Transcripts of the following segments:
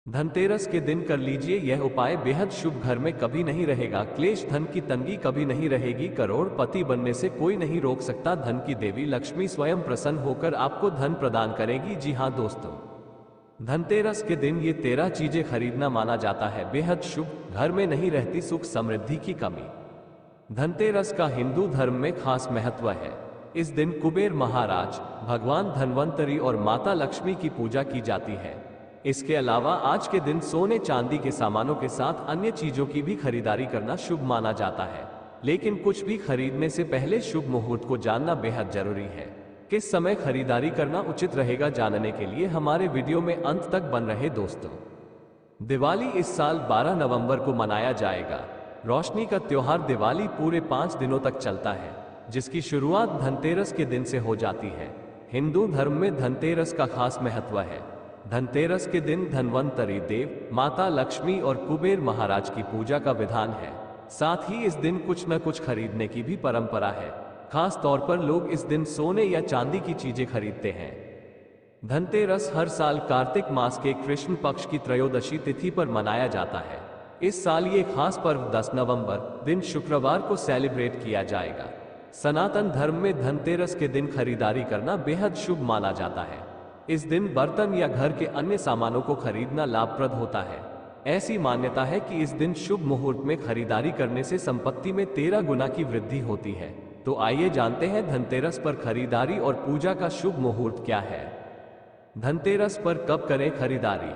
धनतेरस के दिन कर लीजिए यह उपाय, बेहद शुभ। घर में कभी नहीं रहेगा क्लेश, धन की तंगी कभी नहीं रहेगी, करोड़पति बनने से कोई नहीं रोक सकता। धन की देवी लक्ष्मी स्वयं प्रसन्न होकर आपको धन प्रदान करेगी। जी हाँ दोस्तों, धनतेरस के दिन ये 13 चीजें खरीदना माना जाता है बेहद शुभ। घर में नहीं रहती सुख समृद्धि की कमी। धनतेरस का हिंदू धर्म में खास महत्व है। इस दिन कुबेर महाराज, भगवान धन्वंतरी और माता लक्ष्मी की पूजा की जाती है। इसके अलावा आज के दिन सोने चांदी के सामानों के साथ अन्य चीजों की भी खरीदारी करना शुभ माना जाता है। लेकिन कुछ भी खरीदने से पहले शुभ मुहूर्त को जानना बेहद जरूरी है। किस समय खरीदारी करना उचित रहेगा, जानने के लिए हमारे वीडियो में अंत तक बन रहे दोस्तों। दिवाली इस साल 12 नवंबर को मनाया जाएगा। रोशनी का त्योहार दिवाली पूरे 5 दिनों तक चलता है, जिसकी शुरुआत धनतेरस के दिन से हो जाती है। हिंदू धर्म में धनतेरस का खास महत्व है। धनतेरस के दिन धन्वंतरी देव, माता लक्ष्मी और कुबेर महाराज की पूजा का विधान है। साथ ही इस दिन कुछ न कुछ खरीदने की भी परंपरा है। खास तौर पर लोग इस दिन सोने या चांदी की चीजें खरीदते हैं। धनतेरस हर साल कार्तिक मास के कृष्ण पक्ष की त्रयोदशी तिथि पर मनाया जाता है। इस साल ये खास पर्व 10 नवंबर दिन शुक्रवार को सेलिब्रेट किया जाएगा। सनातन धर्म में धनतेरस के दिन खरीदारी करना बेहद शुभ माना जाता है। इस दिन बर्तन या घर के अन्य सामानों को खरीदना लाभप्रद होता है। ऐसी मान्यता है कि इस दिन शुभ मुहूर्त में खरीदारी करने से संपत्ति में 13 गुना की वृद्धि होती है। तो आइए जानते हैं धनतेरस पर खरीदारी और पूजा का शुभ मुहूर्त क्या है। धनतेरस पर कब करें खरीदारी।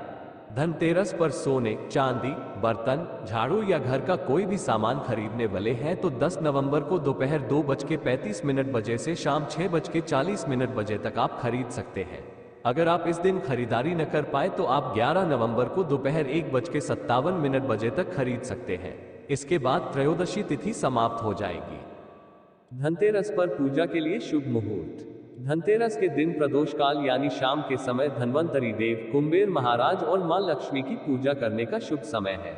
धनतेरस पर सोने, चांदी, बर्तन, झाड़ू या घर का कोई भी सामान खरीदने वाले हैं तो 10 नवंबर को दोपहर 2:35 बजे से शाम 6:40 बजे तक आप खरीद सकते हैं। अगर आप इस दिन खरीदारी न कर पाए तो आप 11 नवंबर को दोपहर 1:57 बजे तक खरीद सकते हैं। इसके बाद त्रयोदशी तिथि समाप्त हो जाएगी। धनतेरस पर पूजा के लिए शुभ मुहूर्त। धनतेरस के दिन प्रदोष काल यानी शाम के समय धन्वंतरी देव, कुबेर महाराज और मां लक्ष्मी की पूजा करने का शुभ समय है।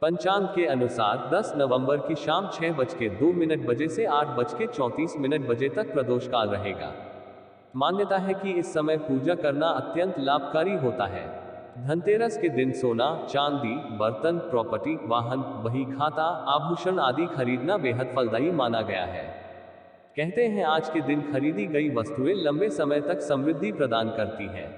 पंचांग के अनुसार 10 नवंबर की शाम 6:02 बजे से 8:34 बजे तक प्रदोष काल रहेगा। मान्यता है कि इस समय पूजा करना अत्यंत लाभकारी होता है। धनतेरस के दिन सोना, चांदी, बर्तन, प्रॉपर्टी, वाहन, बही खाता, आभूषण आदि खरीदना बेहद फलदायी माना गया है। कहते हैं आज के दिन खरीदी गई वस्तुएं लंबे समय तक समृद्धि प्रदान करती हैं।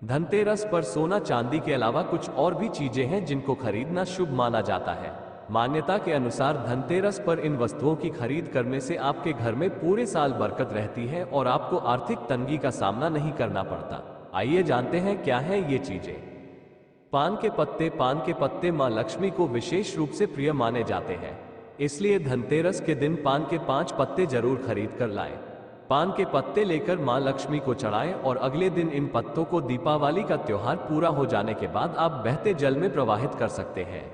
धनतेरस पर सोना चांदी के अलावा कुछ और भी चीजें हैं जिनको खरीदना शुभ माना जाता है। मान्यता के अनुसार धनतेरस पर इन वस्तुओं की खरीद करने से आपके घर में पूरे साल बरकत रहती है और आपको आर्थिक तंगी का सामना नहीं करना पड़ता। आइए जानते हैं क्या है ये चीजें। पान के पत्ते। पान के पत्ते मां लक्ष्मी को विशेष रूप से प्रिय माने जाते हैं, इसलिए धनतेरस के दिन पान के 5 पत्ते जरूर खरीद कर लाएं। पान के पत्ते लेकर मां लक्ष्मी को चढ़ाएं और अगले दिन इन पत्तों को दीपावली का त्योहार पूरा हो जाने के बाद आप बहते जल में प्रवाहित कर सकते हैं।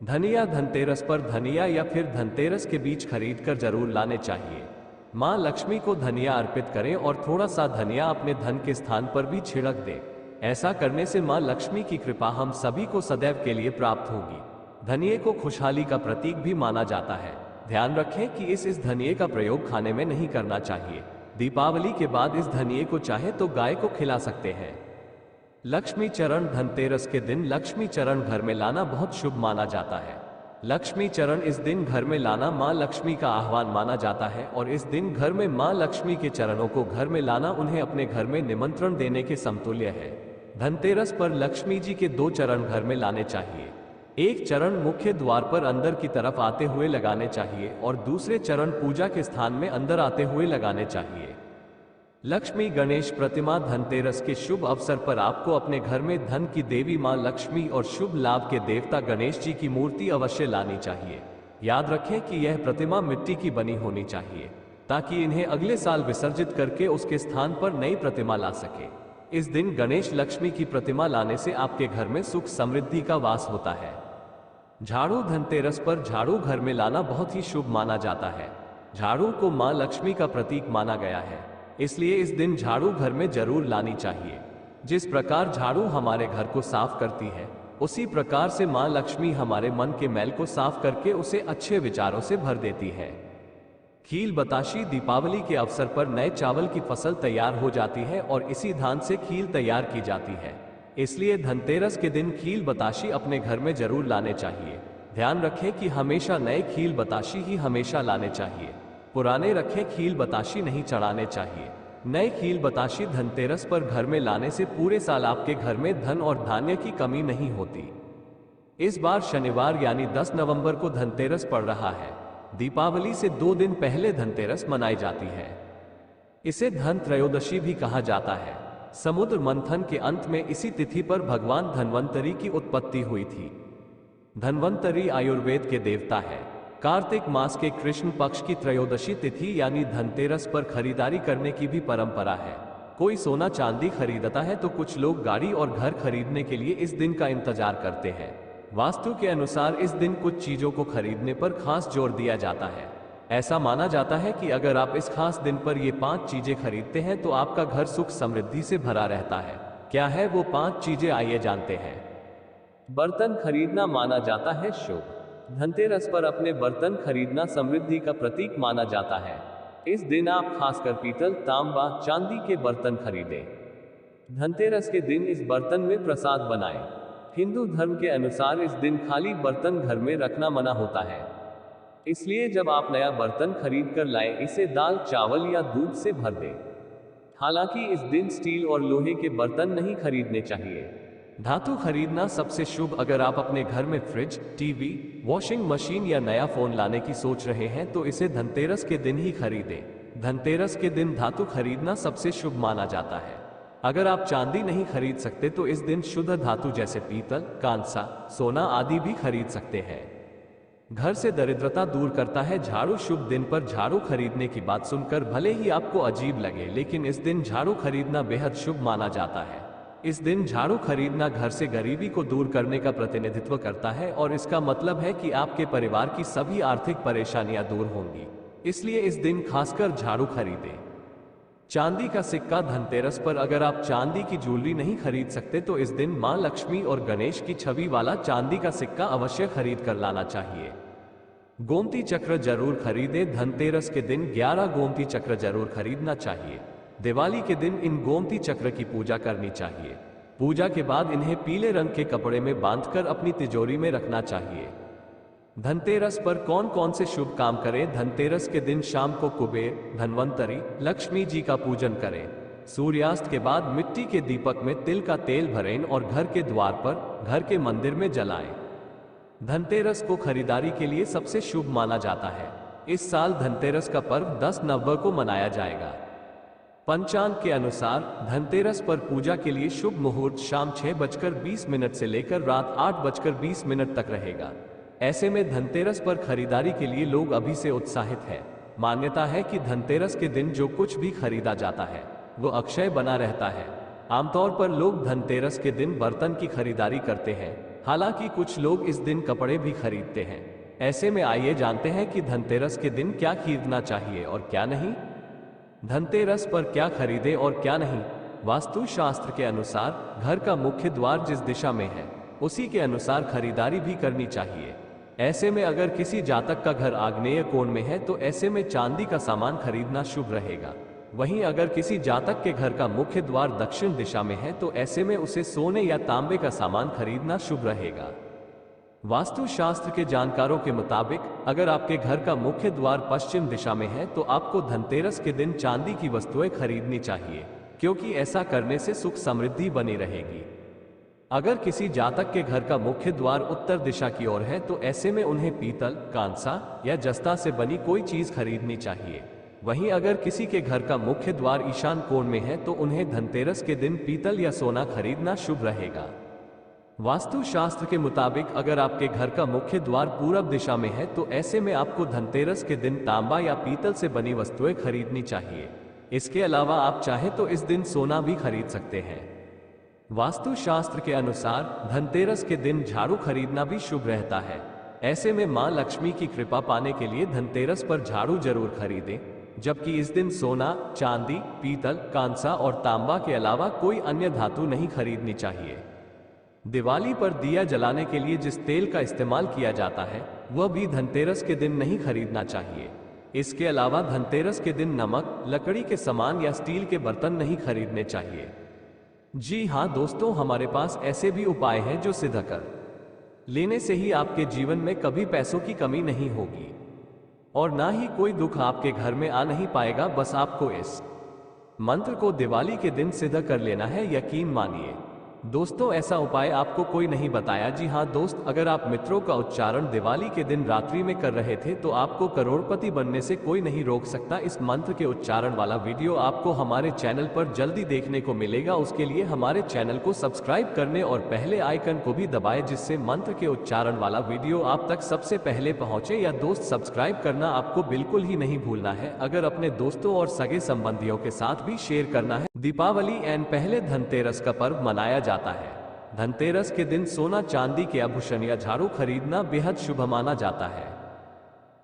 धनिया। धनतेरस पर धनिया या फिर धनतेरस के बीज खरीद कर जरूर लाने चाहिए। मां लक्ष्मी को धनिया अर्पित करें और थोड़ा सा धनिया अपने धन के स्थान पर भी छिड़क दें। ऐसा करने से मां लक्ष्मी की कृपा हम सभी को सदैव के लिए प्राप्त होगी। धनिये को खुशहाली का प्रतीक भी माना जाता है। ध्यान रखें कि इस धनिये का प्रयोग खाने में नहीं करना चाहिए। दीपावली के बाद इस धनिये को चाहे तो गाय को खिला सकते हैं। लक्ष्मी चरण। धनतेरस के दिन लक्ष्मी चरण घर में लाना बहुत शुभ माना जाता है। लक्ष्मी चरण इस दिन घर में लाना मां लक्ष्मी का आह्वान माना जाता है और इस दिन घर में मां लक्ष्मी के चरणों को घर में लाना उन्हें अपने घर में निमंत्रण देने के समतुल्य है। धनतेरस पर लक्ष्मी जी के 2 चरण घर में लाने चाहिए। एक चरण मुख्य द्वार पर अंदर की तरफ आते हुए लगाने चाहिए और दूसरे चरण पूजा के स्थान में अंदर आते हुए लगाने चाहिए। लक्ष्मी गणेश प्रतिमा। धनतेरस के शुभ अवसर पर आपको अपने घर में धन की देवी मां लक्ष्मी और शुभ लाभ के देवता गणेश जी की मूर्ति अवश्य लानी चाहिए। याद रखें कि यह प्रतिमा मिट्टी की बनी होनी चाहिए ताकि इन्हें अगले साल विसर्जित करके उसके स्थान पर नई प्रतिमा ला सके। इस दिन गणेश लक्ष्मी की प्रतिमा लाने से आपके घर में सुख समृद्धि का वास होता है। झाड़ू। धनतेरस पर झाड़ू घर में लाना बहुत ही शुभ माना जाता है। झाड़ू को मां लक्ष्मी का प्रतीक माना गया है, इसलिए इस दिन झाड़ू घर में जरूर लानी चाहिए। जिस प्रकार झाड़ू हमारे घर को साफ करती है, उसी प्रकार से मां लक्ष्मी हमारे मन के मैल को साफ करके उसे अच्छे विचारों से भर देती है। खील बताशी। दीपावली के अवसर पर नए चावल की फसल तैयार हो जाती है और इसी धान से खील तैयार की जाती है। इसलिए धनतेरस के दिन खील बताशी अपने घर में जरूर लाने चाहिए। ध्यान रखें कि हमेशा नए खील बताशी ही हमेशा लाने चाहिए। पुराने रखे खील बताशी नहीं चढ़ाने चाहिए। नए खील बताशी धनतेरस पर घर में लाने से पूरे साल आपके घर में धन और धान्य की कमी नहीं होती। इस बार शनिवार यानी 10 नवंबर को धनतेरस पड़ रहा है। दीपावली से 2 दिन पहले धनतेरस मनाई जाती है। इसे धन त्रयोदशी भी कहा जाता है। समुद्र मंथन के अंत में इसी तिथि पर भगवान धन्वंतरी की उत्पत्ति हुई थी। धन्वंतरी आयुर्वेद के देवता है। कार्तिक मास के कृष्ण पक्ष की त्रयोदशी तिथि यानी धनतेरस पर खरीदारी करने की भी परंपरा है। कोई सोना चांदी खरीदता है तो कुछ लोग गाड़ी और घर खरीदने के लिए इस दिन का इंतजार करते हैं। वास्तु के अनुसार इस दिन कुछ चीजों को खरीदने पर खास जोर दिया जाता है। ऐसा माना जाता है कि अगर आप इस खास दिन पर ये 5 चीजें खरीदते हैं तो आपका घर सुख समृद्धि से भरा रहता है। क्या है वो 5 चीजें, आइए जानते हैं। बर्तन खरीदना माना जाता है शुभ। धनतेरस पर अपने बर्तन खरीदना समृद्धि का प्रतीक माना जाता है। इस दिन आप खासकर पीतल, तांबा, चांदी के बर्तन खरीदें। धनतेरस के दिन इस बर्तन में प्रसाद बनाएं। हिंदू धर्म के अनुसार इस दिन खाली बर्तन घर में रखना मना होता है। इसलिए जब आप नया बर्तन खरीद कर लाएं, इसे दाल, चावल या दूध से भर दें। हालांकि इस दिन स्टील और लोहे के बर्तन नहीं खरीदने चाहिए। धातु खरीदना सबसे शुभ। अगर आप अपने घर में फ्रिज, टीवी, वॉशिंग मशीन या नया फोन लाने की सोच रहे हैं तो इसे धनतेरस के दिन ही खरीदें। धनतेरस के दिन धातु खरीदना सबसे शुभ माना जाता है। अगर आप चांदी नहीं खरीद सकते तो इस दिन शुद्ध धातु जैसे पीतल, कांसा, सोना आदि भी खरीद सकते हैं। घर से दरिद्रता दूर करता है झाड़ू। शुभ दिन पर झाड़ू खरीदने की बात सुनकर भले ही आपको अजीब लगे, लेकिन इस दिन झाड़ू खरीदना बेहद शुभ माना जाता है। इस दिन झाड़ू खरीदना घर से गरीबी को दूर करने का प्रतिनिधित्व करता है और इसका मतलब है कि आपके परिवार की सभी आर्थिक परेशानियां दूर होंगी। इसलिए इस दिन खासकर झाड़ू खरीदें। चांदी का सिक्का धनतेरस पर अगर आप चांदी की ज्वेलरी नहीं खरीद सकते तो इस दिन मां लक्ष्मी और गणेश की छवि वाला चांदी का सिक्का अवश्य खरीद कर लाना चाहिए। गोमती चक्र जरूर खरीदें। धनतेरस के दिन 11 गोमती चक्र जरूर खरीदना चाहिए। दिवाली के दिन इन गोमती चक्र की पूजा करनी चाहिए। पूजा के बाद इन्हें पीले रंग के कपड़े में बांधकर अपनी तिजोरी में रखना चाहिए। धनतेरस पर कौन कौन से शुभ काम करें। धनतेरस के दिन शाम को कुबेर, धन्वंतरी, लक्ष्मी जी का पूजन करें। सूर्यास्त के बाद मिट्टी के दीपक में तिल का तेल भरें और घर के द्वार पर, घर के मंदिर में जलाएं। धनतेरस को खरीदारी के लिए सबसे शुभ माना जाता है। इस साल धनतेरस का पर्व 10 नवंबर को मनाया जाएगा। पंचांग के अनुसार धनतेरस पर पूजा के लिए शुभ मुहूर्त शाम 6:20 से लेकर रात 8:20 तक रहेगा। ऐसे में धनतेरस पर खरीदारी के लिए लोग अभी से उत्साहित हैं। मान्यता है कि धनतेरस के दिन जो कुछ भी खरीदा जाता है वो अक्षय बना रहता है। आमतौर पर लोग धनतेरस के दिन बर्तन की खरीदारी करते हैं, हालांकि कुछ लोग इस दिन कपड़े भी खरीदते हैं। ऐसे में आइए जानते हैं कि धनतेरस के दिन क्या खरीदना चाहिए और क्या नहीं। धनतेरस पर क्या खरीदें और क्या नहीं। वास्तु शास्त्र के अनुसार घर का मुख्य द्वार जिस दिशा में है उसी के अनुसार खरीदारी भी करनी चाहिए। ऐसे में अगर किसी जातक का घर आग्नेय कोण में है तो ऐसे में चांदी का सामान खरीदना शुभ रहेगा। वहीं अगर किसी जातक के घर का मुख्य द्वार दक्षिण दिशा में है तो ऐसे में उसे सोने या तांबे का सामान खरीदना शुभ रहेगा। वास्तु शास्त्र के जानकारों के मुताबिक अगर आपके घर का मुख्य द्वार पश्चिम दिशा में है तो आपको धनतेरस के दिन चांदी की वस्तुएं खरीदनी चाहिए, क्योंकि ऐसा करने से सुख समृद्धि बनी रहेगी। अगर किसी जातक के घर का मुख्य द्वार उत्तर दिशा की ओर है तो ऐसे में उन्हें पीतल, कांसा या जस्ता से बनी कोई चीज खरीदनी चाहिए। वहीं अगर किसी के घर का मुख्य द्वार ईशान कोण में है तो उन्हें धनतेरस के दिन पीतल या सोना खरीदना शुभ रहेगा। वास्तु शास्त्र के मुताबिक अगर आपके घर का मुख्य द्वार पूरब दिशा में है तो ऐसे में आपको धनतेरस के दिन तांबा या पीतल से बनी वस्तुएं खरीदनी चाहिए। इसके अलावा आप चाहे तो इस दिन सोना भी खरीद सकते हैं। वास्तु शास्त्र के अनुसार धनतेरस के दिन झाड़ू खरीदना भी शुभ रहता है। ऐसे में मां लक्ष्मी की कृपा पाने के लिए धनतेरस पर झाड़ू जरूर खरीदें, जबकि इस दिन सोना, चांदी, पीतल, कांसा और तांबा के अलावा कोई अन्य धातु नहीं खरीदनी चाहिए। दिवाली पर दिया जलाने के लिए जिस तेल का इस्तेमाल किया जाता है वह भी धनतेरस के दिन नहीं खरीदना चाहिए। इसके अलावा धनतेरस के दिन नमक, लकड़ी के सामान या स्टील के बर्तन नहीं खरीदने चाहिए। जी हाँ दोस्तों, हमारे पास ऐसे भी उपाय हैं जो सिद्ध कर लेने से ही आपके जीवन में कभी पैसों की कमी नहीं होगी और ना ही कोई दुख आपके घर में आ नहीं पाएगा। बस आपको इस मंत्र को दिवाली के दिन सिद्ध कर लेना है, यकीन मानिए दोस्तों, ऐसा उपाय आपको कोई नहीं बताया। जी हाँ दोस्त, अगर आप मित्रों का उच्चारण दिवाली के दिन रात्रि में कर रहे थे तो आपको करोड़पति बनने से कोई नहीं रोक सकता। इस मंत्र के उच्चारण वाला वीडियो आपको हमारे चैनल पर जल्दी देखने को मिलेगा। उसके लिए हमारे चैनल को सब्सक्राइब करने और पहले आइकन को भी दबाए, जिससे मंत्र के उच्चारण वाला वीडियो आप तक सबसे पहले पहुंचे। या दोस्त, सब्सक्राइब करना आपको बिल्कुल ही नहीं भूलना है। अगर अपने दोस्तों और सगे संबंधियों के साथ भी शेयर करना है। दीपावली एंड पहले धनतेरस का पर्व मनाया जाता है। धनतेरस के दिन सोना चांदी के आभूषण या झाड़ू खरीदना बेहद शुभ माना जाता है।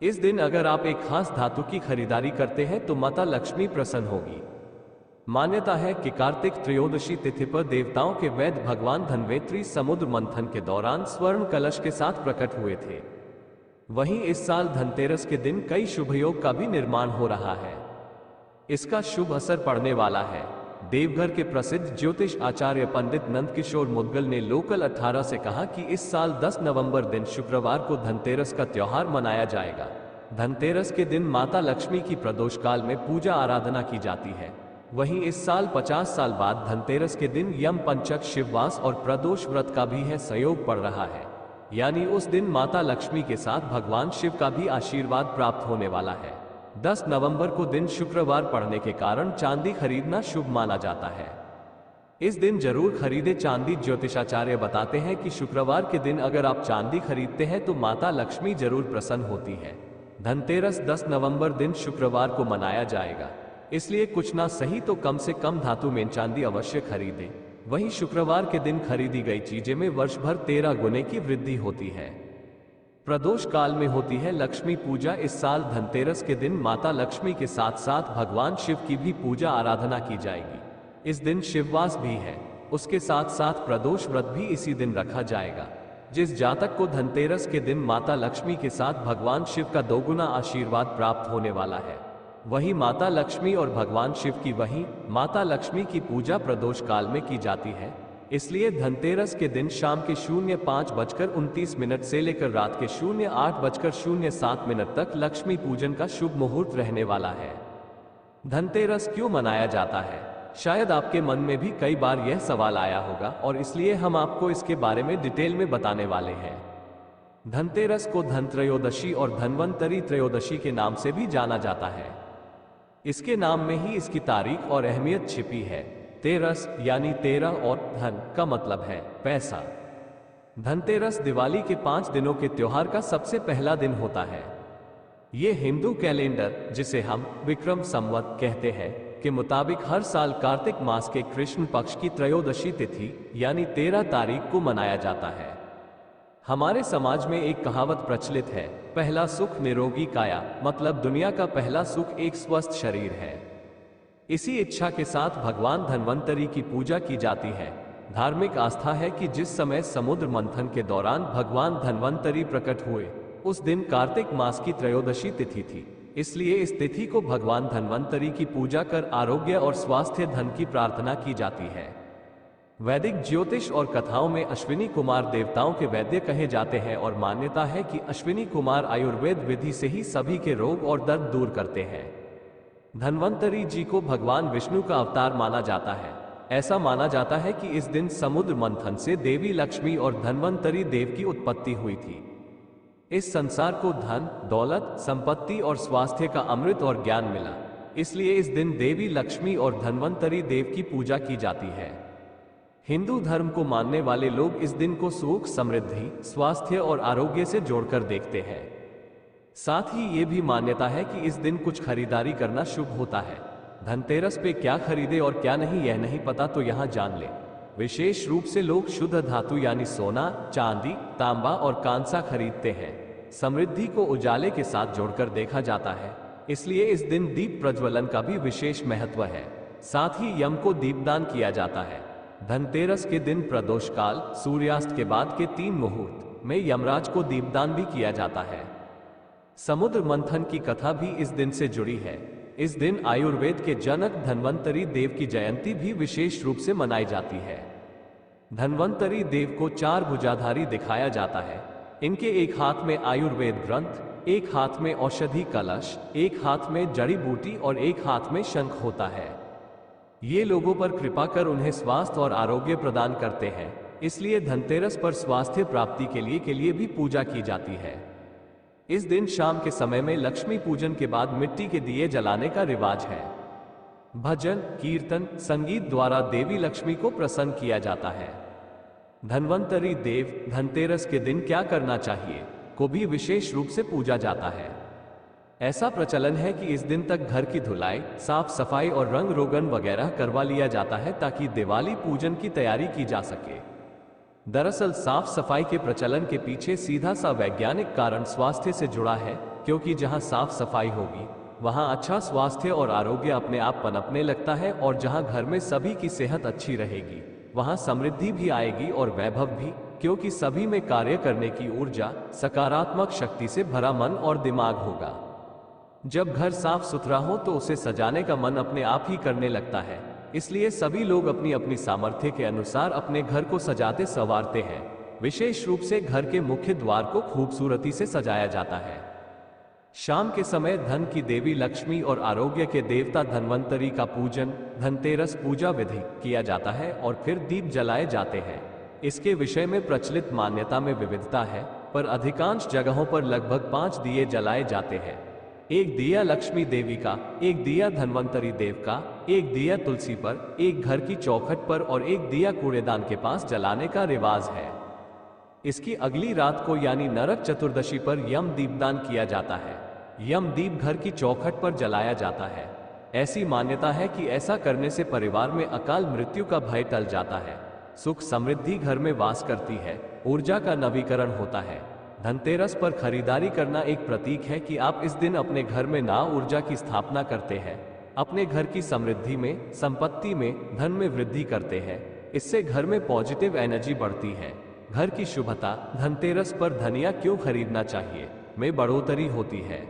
इस दिन अगर आप एक खास धातु की खरीदारी करते हैं तो माता लक्ष्मी प्रसन्न होगी। मान्यता है कि कार्तिक त्रयोदशी तिथि पर देवताओं के वैद्य भगवान धन्वंतरी समुद्र मंथन के दौरान स्वर्ण कलश के साथ प्रकट हुए थे। वहीं इस साल धनतेरस के दिन कई शुभ योग का भी निर्माण हो रहा है। इसका शुभ असर पड़ने वाला है। देवघर के प्रसिद्ध ज्योतिष आचार्य पंडित नंदकिशोर मुदगल ने लोकल 18 से कहा कि इस साल 10 नवंबर दिन शुक्रवार को धनतेरस का त्योहार मनाया जाएगा। धनतेरस के दिन माता लक्ष्मी की प्रदोष काल में पूजा आराधना की जाती है। वहीं इस साल 50 साल बाद धनतेरस के दिन यम पंचक, शिववास और प्रदोष व्रत का भी है सहयोग पड़ रहा है। यानी उस दिन माता लक्ष्मी के साथ भगवान शिव का भी आशीर्वाद प्राप्त होने वाला है। 10 नवंबर को दिन शुक्रवार पड़ने के कारण चांदी खरीदना शुभ माना जाता है। इस दिन जरूर खरीदे चांदी। ज्योतिषाचार्य बताते हैं कि शुक्रवार के दिन अगर आप चांदी खरीदते हैं तो माता लक्ष्मी जरूर प्रसन्न होती है। धनतेरस 10 नवंबर दिन शुक्रवार को मनाया जाएगा, इसलिए कुछ ना सही तो कम से कम धातु में चांदी अवश्य खरीदें। वहीं शुक्रवार के दिन खरीदी गई चीजें में वर्ष भर 13 गुने की वृद्धि होती है। प्रदोष काल में होती है लक्ष्मी पूजा। इस साल धनतेरस के दिन माता लक्ष्मी के साथ साथ भगवान शिव की भी पूजा आराधना की जाएगी। इस दिन शिववास भी है, उसके साथ साथ प्रदोष व्रत भी इसी दिन रखा जाएगा। जिस जातक को धनतेरस के दिन माता लक्ष्मी के साथ भगवान शिव का दोगुना आशीर्वाद प्राप्त होने वाला है, वही माता लक्ष्मी और भगवान शिव की वही माता लक्ष्मी की पूजा प्रदोष काल में की जाती है। इसलिए धनतेरस के दिन शाम के 05:29 से लेकर रात के 08:07 तक लक्ष्मी पूजन का शुभ मुहूर्त रहने वाला है। धनतेरस क्यों मनाया जाता है, शायद आपके मन में भी कई बार यह सवाल आया होगा और इसलिए हम आपको इसके बारे में डिटेल में बताने वाले हैं। धनतेरस को धन त्रयोदशी और धन्वंतरी त्रयोदशी के नाम से भी जाना जाता है। इसके नाम में ही इसकी तारीख और अहमियत छिपी है। तेरस यानी 13 और धन का मतलब है पैसा। धनतेरस दिवाली के 5 दिनों के त्योहार का सबसे पहला दिन होता है। ये हिंदू कैलेंडर, जिसे हम विक्रम संवत कहते हैं, के मुताबिक हर साल कार्तिक मास के कृष्ण पक्ष की त्रयोदशी तिथि यानी 13 तारीख को मनाया जाता है। हमारे समाज में एक कहावत प्रचलित है, पहला सुख निरोगी काया, मतलब दुनिया का पहला सुख एक स्वस्थ शरीर है। इसी इच्छा के साथ भगवान धन्वंतरी की पूजा की जाती है। धार्मिक आस्था है कि जिस समय समुद्र मंथन के दौरान भगवान धन्वंतरी प्रकट हुए, उस दिन कार्तिक मास की त्रयोदशी तिथि थी। इसलिए इस तिथि को भगवान धन्वंतरी की पूजा कर आरोग्य और स्वास्थ्य धन की प्रार्थना की जाती है। वैदिक ज्योतिष और कथाओं में अश्विनी कुमार देवताओं के वैद्य कहे जाते हैं और मान्यता है कि अश्विनी कुमार आयुर्वेद विधि से ही सभी के रोग और दर्द दूर करते हैं। धन्वंतरी जी को भगवान विष्णु का अवतार माना जाता है। ऐसा माना जाता है कि इस दिन समुद्र मंथन से देवी लक्ष्मी और धन्वंतरी देव की उत्पत्ति हुई थी। इस संसार को धन, दौलत, संपत्ति और स्वास्थ्य का अमृत और ज्ञान मिला, इसलिए इस दिन देवी लक्ष्मी और धन्वंतरी देव की पूजा की जाती है। हिंदू धर्म को मानने वाले लोग इस दिन को सुख, समृद्धि, स्वास्थ्य और आरोग्य से जोड़कर देखते हैं। साथ ही ये भी मान्यता है कि इस दिन कुछ खरीदारी करना शुभ होता है। धनतेरस पे क्या खरीदे और क्या नहीं यह नहीं पता तो यहाँ जान ले। विशेष रूप से लोग शुद्ध धातु यानी सोना, चांदी, तांबा और कांसा खरीदते हैं। समृद्धि को उजाले के साथ जोड़कर देखा जाता है, इसलिए इस दिन दीप प्रज्वलन का भी विशेष महत्व है। साथ ही यम को दीपदान किया जाता है। धनतेरस के दिन प्रदोष काल, सूर्यास्त के बाद के 3 मुहूर्त में यमराज को दीपदान भी किया जाता है। समुद्र मंथन की कथा भी इस दिन से जुड़ी है। इस दिन आयुर्वेद के जनक धन्वंतरी देव की जयंती भी विशेष रूप से मनाई जाती है। धन्वंतरी देव को 4 भुजाधारी दिखाया जाता है। इनके एक हाथ में आयुर्वेद ग्रंथ, एक हाथ में औषधि कलश, एक हाथ में जड़ी बूटी और एक हाथ में शंख होता है। ये लोगों पर कृपा कर उन्हें स्वास्थ्य और आरोग्य प्रदान करते हैं, इसलिए धनतेरस पर स्वास्थ्य प्राप्ति के लिए भी पूजा की जाती है। इस दिन शाम के समय में लक्ष्मी पूजन के बाद मिट्टी के दिए जलाने का रिवाज है। भजन, कीर्तन, संगीत द्वारा देवी लक्ष्मी को प्रसन्न किया जाता है। धन्वंतरी देव धनतेरस के दिन क्या करना चाहिए को भी विशेष रूप से पूजा जाता है। ऐसा प्रचलन है कि इस दिन तक घर की धुलाई, साफ सफाई और रंग रोगन वगैरह करवा लिया जाता है ताकि दिवाली पूजन की तैयारी की जा सके। दरअसल साफ सफाई के प्रचलन के पीछे सीधा सा वैज्ञानिक कारण स्वास्थ्य से जुड़ा है, क्योंकि जहां साफ सफाई होगी वहां अच्छा स्वास्थ्य और आरोग्य अपने आप पनपने लगता है, और जहां घर में सभी की सेहत अच्छी रहेगी वहां समृद्धि भी आएगी और वैभव भी, क्योंकि सभी में कार्य करने की ऊर्जा, सकारात्मक शक्ति से भरा मन और दिमाग होगा। जब घर साफ सुथरा हो तो उसे सजाने का मन अपने आप ही करने लगता है, इसलिए सभी लोग अपनी अपनी सामर्थ्य के अनुसार अपने घर को सजाते संवारते हैं। विशेष रूप से घर के मुख्य द्वार को खूबसूरती से सजाया जाता है। शाम के समय धन की देवी लक्ष्मी और आरोग्य के देवता धन्वंतरी का पूजन, धनतेरस पूजा विधि किया जाता है और फिर दीप जलाए जाते हैं। इसके विषय में प्रचलित मान्यता में विविधता है, पर अधिकांश जगहों पर लगभग 5 दिए जलाए जाते हैं। एक दिया लक्ष्मी देवी का, एक दिया धन्वंतरी देव का, एक दिया तुलसी पर, एक घर की चौखट पर और एक दिया कूड़ेदान के पास जलाने का रिवाज है। इसकी अगली रात को यानी नरक चतुर्दशी पर यम दीपदान किया जाता है। यम दीप घर की चौखट पर जलाया जाता है। ऐसी मान्यता है कि ऐसा करने से परिवार में अकाल मृत्यु का भय टल जाता है, सुख समृद्धि घर में वास करती है, ऊर्जा का नवीकरण होता है। धनतेरस पर खरीदारी करना एक प्रतीक है कि आप इस दिन अपने घर में नई ऊर्जा की स्थापना करते हैं, अपने घर की समृद्धि में, संपत्ति में, धन में वृद्धि करते हैं। इससे घर में पॉजिटिव एनर्जी बढ़ती है। घर की शुभता, धनतेरस पर धनिया क्यों खरीदना चाहिए में बढ़ोतरी होती है।